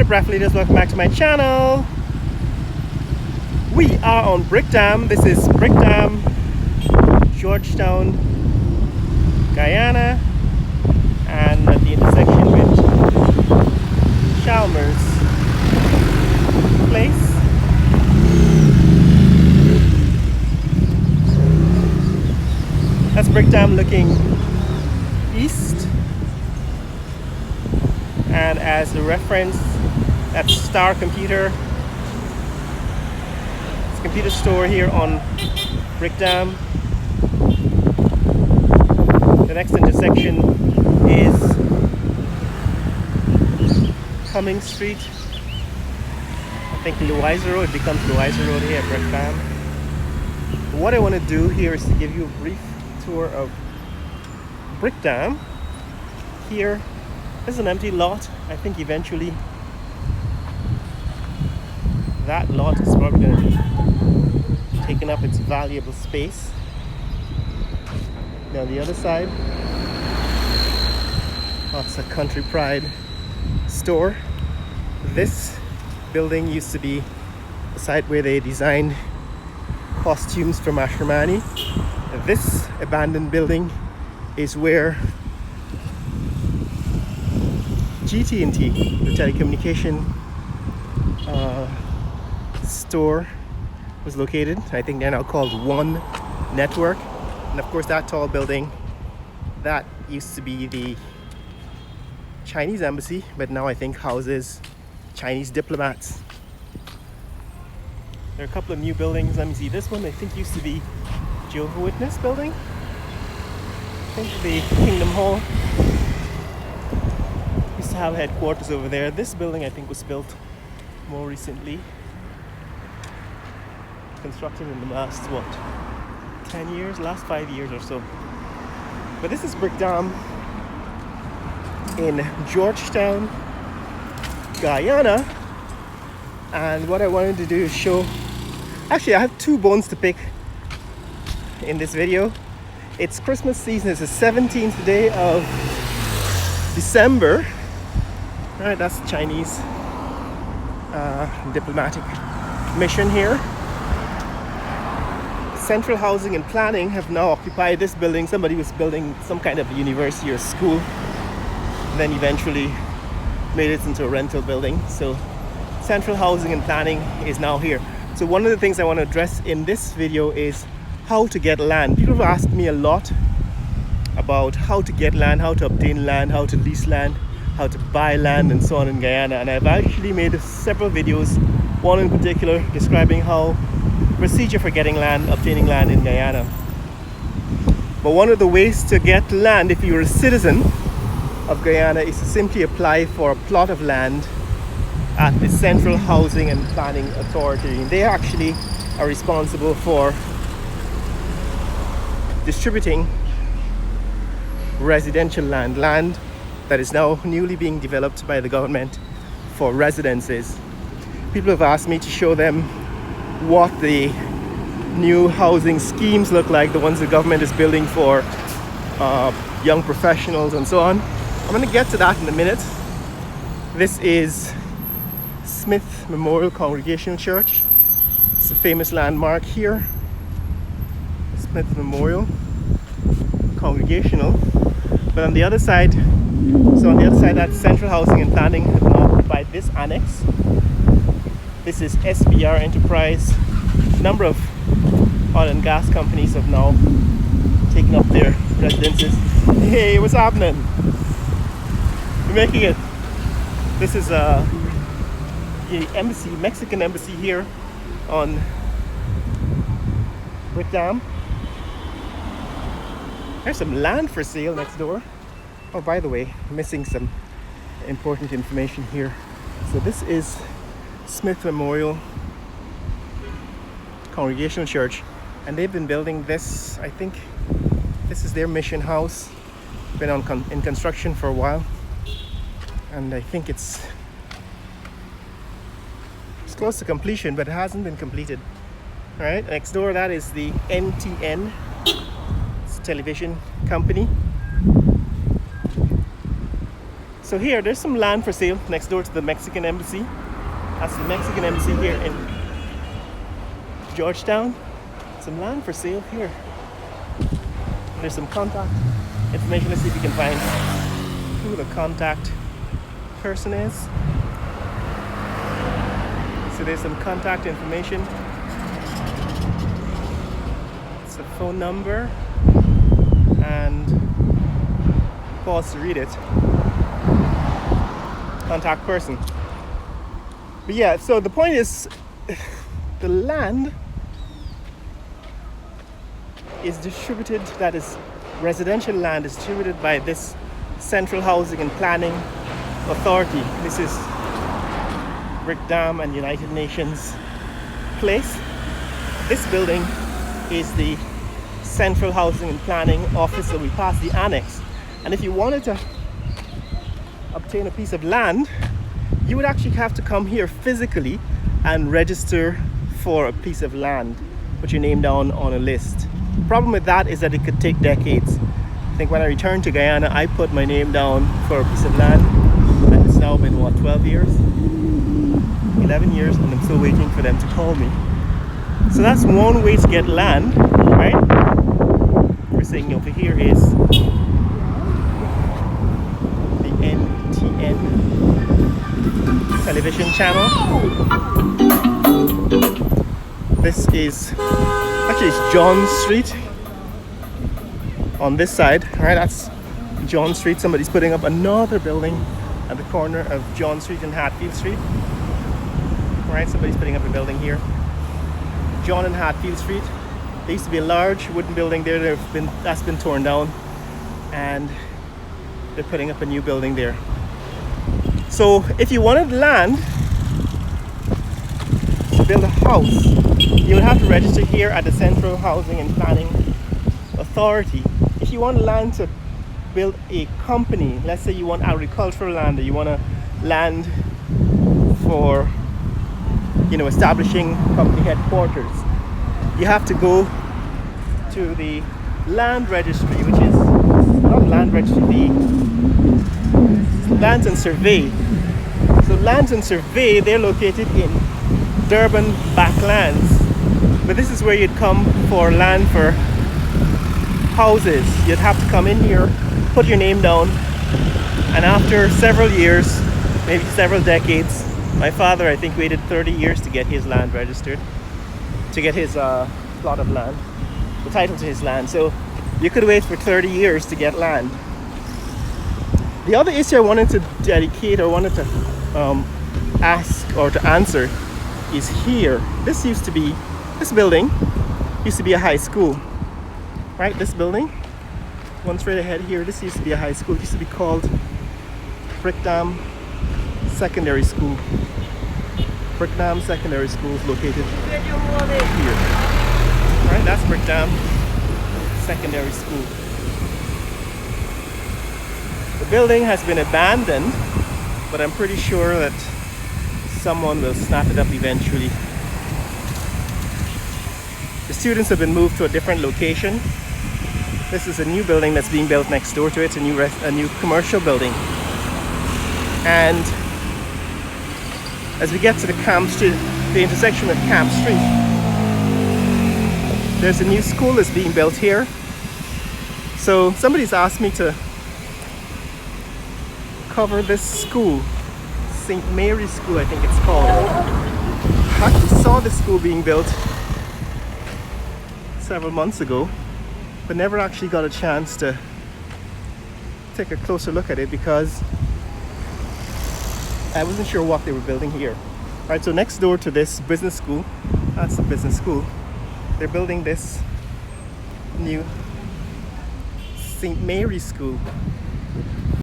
Shipcraft Leaders, welcome back to my channel. We are on Brick Dam. This is Brick Dam, Georgetown, Guyana, and at the intersection with Chalmers Place. That's Brick Dam looking east, and as a reference, that's Star Computer. It's a computer store here on Brick Dam. The next intersection is Cumming Street. I think Louisa Road. It becomes Louisa Road here at Brick Dam. What I want to do here is to give you a brief tour of Brick Dam. Here is an empty lot. I think eventually that lot is probably going to be taking up its valuable space. Now the other side, that's a Country Pride store. This building used to be the site where they designed costumes for Mashramani. This abandoned building is where GT&T, the telecommunication store, was located. I think they're now called One Network. And of course that tall building, that used to be the Chinese embassy, but now I think houses Chinese diplomats. There are a couple of new buildings. Let me see, this one I think used to be Jehovah's Witness building. I think the Kingdom Hall used to have headquarters over there. This building I think was built more recently, constructed in the last 10 years, last 5 years or so. But this is Brick Dam in Georgetown, Guyana, and what I wanted to do is show, actually I have two bones to pick in this video. It's Christmas season. It's the 17th day of December. All right, that's the Chinese diplomatic mission here. Central Housing and Planning have now occupied this building. Somebody was building some kind of university or school, then eventually made it into a rental building. So Central Housing and Planning is now here. So one of the things I want to address in this video is how to get land. People have asked me a lot about how to get land, how to obtain land, how to lease land, how to buy land, and so on in Guyana. And I've actually made several videos, one in particular describing how procedure for getting land, obtaining land in Guyana. But one of the ways to get land if you're a citizen of Guyana is to simply apply for a plot of land at the Central Housing and Planning Authority. They actually are responsible for distributing residential land that is now newly being developed by the government for residences. People have asked me to show them what the new housing schemes look like, the ones the government is building for young professionals and so on. I'm going to get to that in a minute. This is Smith Memorial Congregational Church. It's a famous landmark here. Smith Memorial Congregational. But on the other side, that's Central Housing and Planning have now occupied this annex. This is SBR Enterprise. A number of oil and gas companies have now taken up their residences. Hey, what's happening? We're making it. This is the embassy, Mexican embassy here on Brick Dam. There's some land for sale next door. Oh, by the way, I'm missing some important information here. So this is Smith Memorial Congregational Church, and they've been building this. I think this is their mission house. Been in construction for a while, and I think it's close to completion, but it hasn't been completed. All right, next door, that is the NTN. It's a television company. So here, there's some land for sale next door to the Mexican embassy. That's the Mexican embassy here in Georgetown. Some land for sale here. There's some contact information. Let's see if you can find who the contact person is. So there's some contact information. It's a phone number, and pause to read it. Contact person. But yeah, so the point is, the land is distributed, that is residential land is distributed by this Central Housing and Planning Authority. This is Brick Dam and United Nations place. This building is the Central Housing and Planning Office, so we pass the annex. And if you wanted to obtain a piece of land, you would actually have to come here physically and register for a piece of land, put your name down on a list. The problem with that is that it could take decades. I think when I returned to Guyana, I put my name down for a piece of land, and it's now been what, 12 years? 11 years, and I'm still waiting for them to call me. So that's one way to get land, right? We're saying over here is the NTN television channel. This is actually it's John Street on this side, right? That's John Street. Somebody's putting up another building at the corner of John Street and Hatfield Street. Right, somebody's putting up a building here. John and Hatfield Street. There used to be a large wooden building there. That's been torn down, and they're putting up a new building there. So if you wanted land to build a house, you would have to register here at the Central Housing and Planning Authority. If you want land to build a company, let's say you want agricultural land, or you want land for, establishing company headquarters, you have to go to the land registry, which is not land registry, the Lands and Survey. So Lands and Survey, they're located in Durban Backlands, but this is where you'd come for land for houses. You'd have to come in here, put your name down, and after several years, maybe several decades, my father, I think, waited 30 years to get his land registered, to get his plot of land, the title to his land. So you could wait for 30 years to get land. The other issue I wanted to dedicate, or wanted to ask or to answer, is here. This building used to be a high school, right? This building, one straight ahead here, this used to be a high school. It used to be called Brick Dam Secondary School. Brick Dam Secondary School is located here. Right, that's Brick Dam Secondary School. The building has been abandoned, but I'm pretty sure that someone will snap it up eventually. The students have been moved to a different location. This is a new building that's being built next door to it, a new commercial building. And as we get to the Camp Street, the intersection with Camp Street, there's a new school that's being built here. So somebody's asked me to cover this school, St. Mary's School, I think it's called. I actually saw this school being built several months ago, but never actually got a chance to take a closer look at it because I wasn't sure what they were building here. Right, so next door to this business school, that's the business school, they're building this new St. Mary's School.